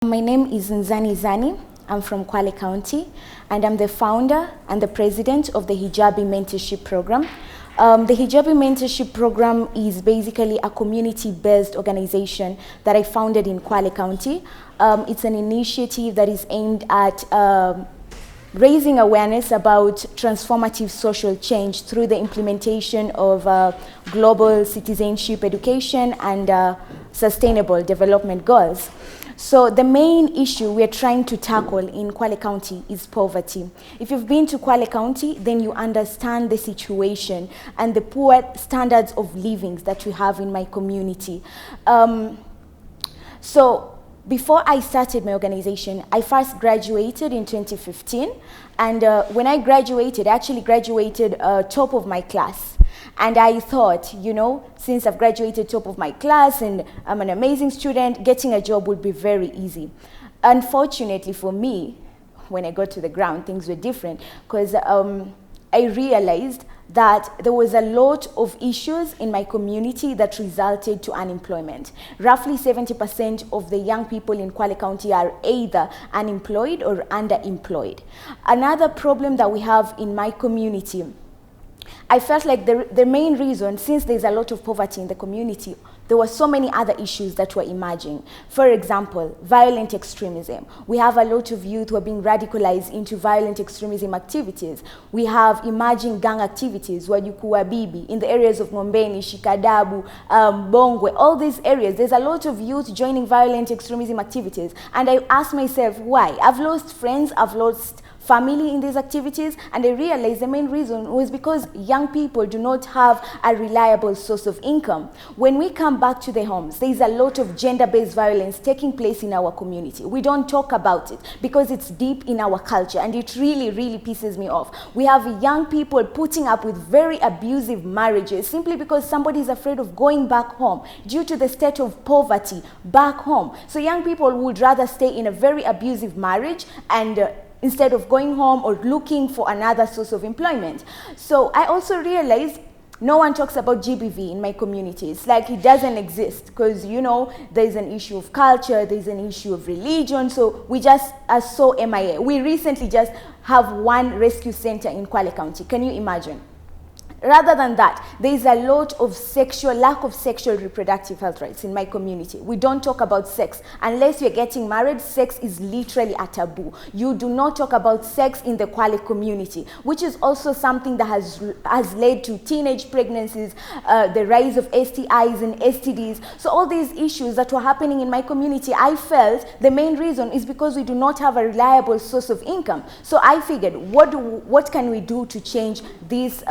My name is Kassim Zani. I'm from Kwale County, and I'm the founder and the president of the Hijabi Mentorship Program. The Hijabi Mentorship Program is basically a community-based organization that I founded in Kwale County. It's an initiative that is aimed at raising awareness about transformative social change through the implementation of global citizenship education and sustainable development goals. So the main issue we're trying to tackle in Kwale County is poverty. If you've been to Kwale County, then you understand the situation and the poor standards of living that we have in my community. So before I started my organization, I first graduated in 2015. And when I graduated, I actually graduated top of my class. And I thought, you know, since I've graduated top of my class and I'm an amazing student, getting a job would be very easy. Unfortunately for me, when I got to the ground, things were different because I realized that there was a lot of issues in my community that resulted to unemployment. Roughly 70% of the young people in Kwale County are either unemployed or underemployed. Another problem that we have in my community, I felt like the main reason, since there's a lot of poverty in the community, there were so many other issues that were emerging. For example, violent extremism. We have a lot of youth who are being radicalized into violent extremism activities. We have emerging gang activities, Wajukua Bibi, in the areas of Ngombeni, Shikadabu, Bongwe, all these areas. There's a lot of youth joining violent extremism activities. And I asked myself, why? I've lost friends, I've lost family in these activities, and I realized the main reason was because young people do not have a reliable source of income. When we come back to the homes, there is a lot of gender-based violence taking place in our community. We don't talk about it because it's deep in our culture, and it really, really pisses me off. We have young people putting up with very abusive marriages simply because somebody is afraid of going back home due to the state of poverty back home. So young people would rather stay in a very abusive marriage and instead of going home or looking for another source of employment. So I also realized no one talks about GBV in my community. It's like it doesn't exist because, you know, there's an issue of culture, there's an issue of religion, so we just are so MIA. We recently just have one rescue center in Kwale County. Can you imagine? Rather than that, there is a lot of lack of sexual reproductive health rights in my community. We don't talk about sex. Unless you're getting married, sex is literally a taboo. You do not talk about sex in the Kwale community, which is also something that has led to teenage pregnancies, the rise of STIs and STDs. So all these issues that were happening in my community, I felt the main reason is because we do not have a reliable source of income. So I figured, what can we do to change this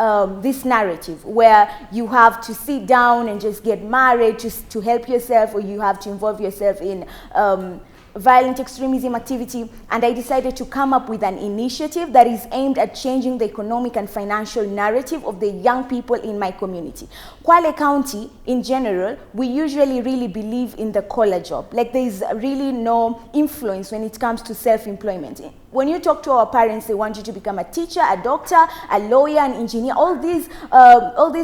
narrative where you have to sit down and just get married to help yourself, or you have to involve yourself in violent extremism activity. And I decided to come up with an initiative that is aimed at changing the economic and financial narrative of the young people in my community. Kwale County, in general, we usually really believe in the collar job. Like there's really no influence when it comes to self-employment. When you talk to our parents, they want you to become a teacher, a doctor, a lawyer, an engineer, all these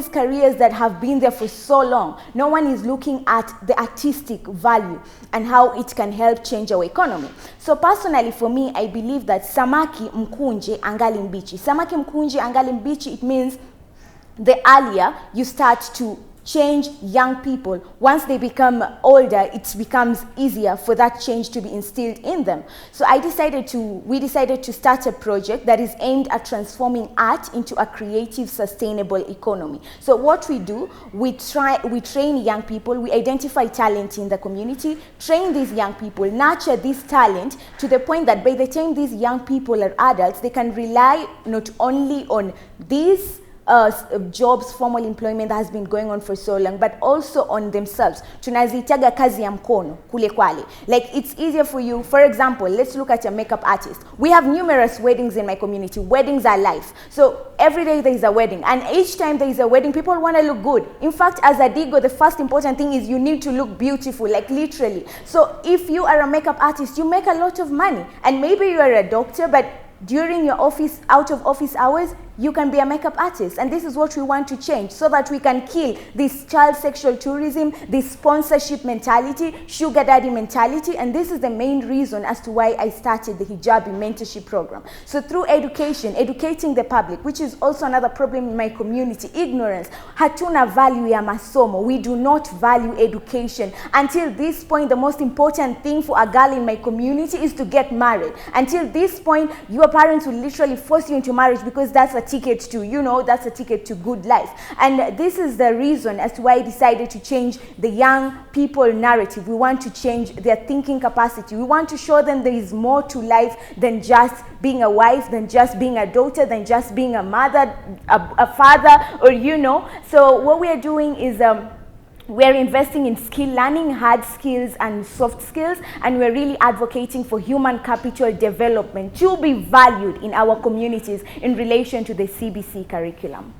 careers that have been there for so long. No one is looking at the artistic value and how it can help change our economy. So personally, for me, I believe that samaki mkunje angali mbichi. Samaki mkunje angali mbichi, it means the earlier you start to change young people, once they become older, it becomes easier for that change to be instilled in them. So we decided to start a project that is aimed at transforming art into a creative, sustainable economy. So what we do, we train young people, we identify talent in the community, train these young people, nurture this talent to the point that by the time these young people are adults, they can rely not only on these jobs, formal employment that has been going on for so long, but also on themselves. Tunazitaga kazi ya mkono kule Kwale. Like it's easier for you. For example, let's look at a makeup artist. We have numerous weddings in my community. Weddings are life. So every day there is a wedding, and each time there is a wedding, people want to look good. In fact, as a digo, the first important thing is you need to look beautiful, like literally. So if you are a makeup artist, you make a lot of money, and maybe you are a doctor, but during your out of office hours, you can be a makeup artist. And this is what we want to change, so that we can kill this child sexual tourism, this sponsorship mentality, sugar daddy mentality. And this is the main reason as to why I started the Hijabi mentorship program. So through education, educating the public, which is also another problem in my community, ignorance. Hatuna value ya masomo. We do not value education. Until this point, the most important thing for a girl in my community is to get married. Until this point, your parents will literally force you into marriage because that's a ticket to, you know, that's a ticket to good life. And this is the reason as to why I decided to change the young people narrative. We want to change their thinking capacity. We want to show them there is more to life than just being a wife, than just being a daughter, than just being a mother, a father, or you know. So what we are doing is we're investing in skill learning, hard skills and soft skills, and we're really advocating for human capital development to be valued in our communities in relation to the CBC curriculum.